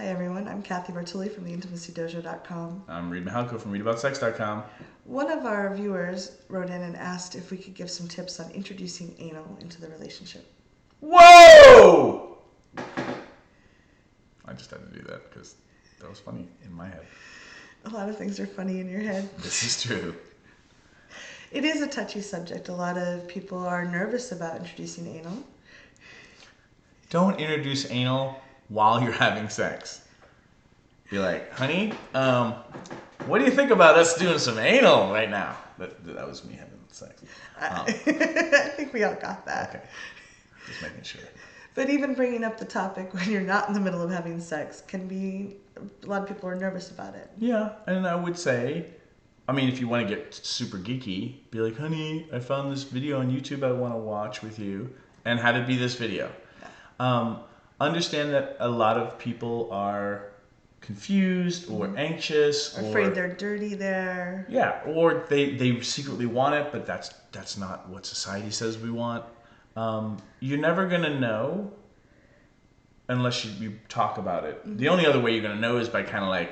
Hi everyone, I'm Cathy from theintimacydojo.com. I'm Reid from readaboutsex.com. One of our viewers wrote in and asked if we could give some tips on introducing anal into the relationship. Whoa! I just had to do that because that was funny in my head. A lot of things are funny in your head. This is true. It is a touchy subject. A lot of people are nervous about introducing anal. Don't introduce anal while you're having sex. Be like, honey, what do you think about us doing some anal right now? That was me having sex. I think we all got that. Okay, just making sure. But even bringing up the topic when you're not in the middle of having sex can be, a lot of people are nervous about it. Yeah, and I would say, I mean, if you want to get super geeky, be like, honey, I found this video on YouTube I want to watch with you, and had it be this video. Yeah. Understand that a lot of people are confused or anxious, or afraid they're dirty there. Yeah, or they secretly want it, but that's not what society says we want. You're never gonna know unless you talk about it. Mm-hmm. The only other way you're gonna know is by kind of like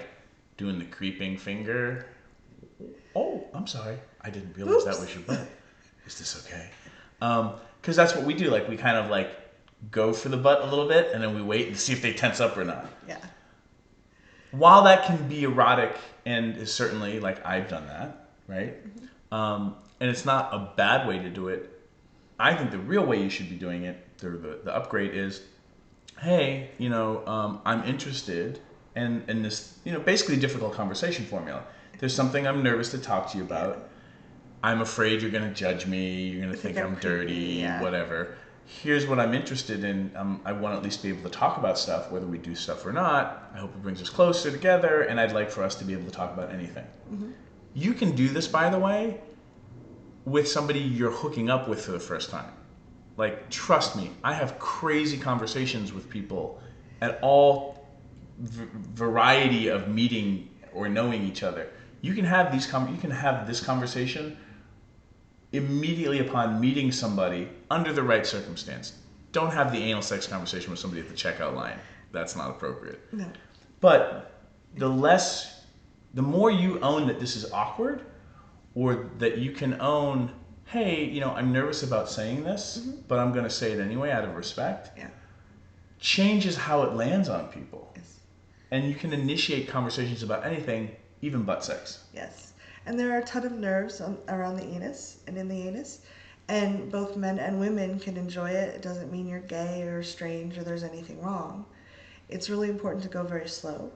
doing the creeping finger. Oh, I'm sorry, I didn't realize that was your butt. Is this okay? Because that's what we do. Like we kind of like go for the butt a little bit, and then we wait and see if they tense up or not. Yeah. While that can be erotic and is certainly, like, I've done that, right? Mm-hmm. And it's not a bad way to do it. I think the real way you should be doing it, the upgrade is, hey, I'm interested in this, basically difficult conversation formula. There's something I'm nervous to talk to you about. I'm afraid you're going to judge me. You're going to think I'm dirty, whatever. Here's what I'm interested in. I want to at least be able to talk about stuff, whether we do stuff or not. I hope it brings us closer together, and I'd like for us to be able to talk about anything. Mm-hmm. You can do this, by the way, with somebody you're hooking up with for the first time. Like, trust me, I have crazy conversations with people at all variety of meeting or knowing each other. You can have this conversation immediately upon meeting somebody under the right circumstance. Don't have the anal sex conversation with somebody at the checkout line. That's not appropriate. No. But the more you own that this is awkward, or that you can own, hey, I'm nervous about saying this, but I'm going to say it anyway out of respect, changes how it lands on people. Yes. And you can initiate conversations about anything, even butt sex. Yes. And there are a ton of nerves around the anus and in the anus. And both men and women can enjoy it. It doesn't mean you're gay or strange or there's anything wrong. It's really important to go very slow,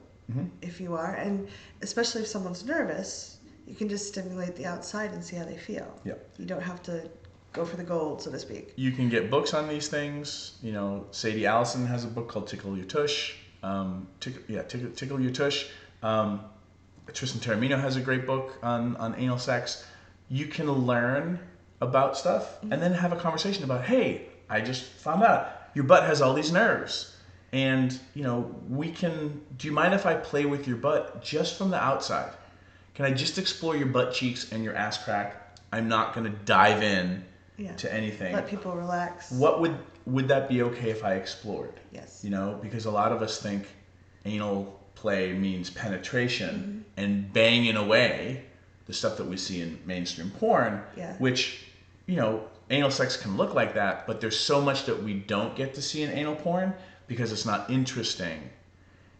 if you are. And especially if someone's nervous, you can just stimulate the outside and see how they feel. Yep. You don't have to go for the gold, so to speak. You can get books on these things. Sadie Allison has a book called Tickle Your Tush. Tickle Your Tush. Tristan Taormino has a great book on anal sex. You can learn about stuff and then have a conversation about, hey, I just found out your butt has all these nerves. And, do you mind if I play with your butt just from the outside? Can I just explore your butt cheeks and your ass crack? I'm not going to dive in to anything. Let people relax. What would that be okay if I explored? Yes. Because a lot of us think anal play means penetration and banging away, the stuff that we see in mainstream porn, which, anal sex can look like that, but there's so much that we don't get to see in anal porn because it's not interesting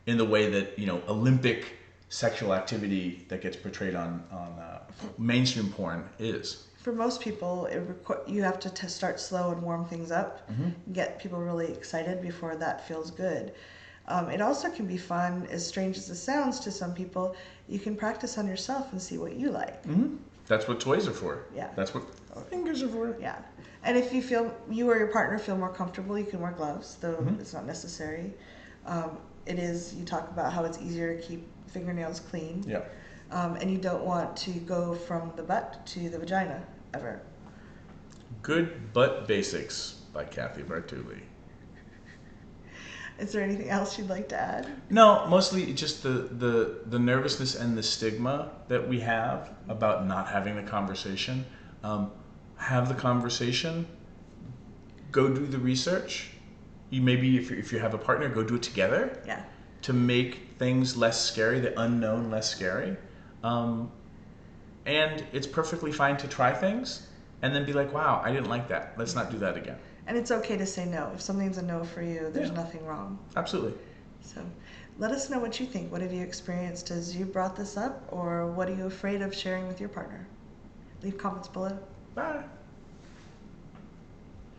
in the way that, Olympic sexual activity that gets portrayed on mainstream porn is. For most people, you have to start slow and warm things up, get people really excited before that feels good. It also can be fun, as strange as it sounds to some people. You can practice on yourself and see what you like. Mm-hmm. That's what toys are for. Yeah. That's what fingers are for. Yeah. And if you or your partner feel more comfortable, you can wear gloves, though it's not necessary. You talk about how it's easier to keep fingernails clean. Yeah. And you don't want to go from the butt to the vagina, ever. Good Butt Basics by Cathy Bartuli. Is there anything else you'd like to add? No, mostly just the nervousness and the stigma that we have about not having the conversation. Have the conversation. Go do the research. You maybe if you have a partner, go do it together. Yeah. to make things less scary, the unknown less scary. Um, and it's perfectly fine to try things and then be like, wow, I didn't like that. Let's not do that again. And it's okay to say no. If something's a no for you, there's Yeah. nothing wrong. Absolutely. So let us know what you think. What have you experienced as you brought this up, or what are you afraid of sharing with your partner? Leave comments below. Bye.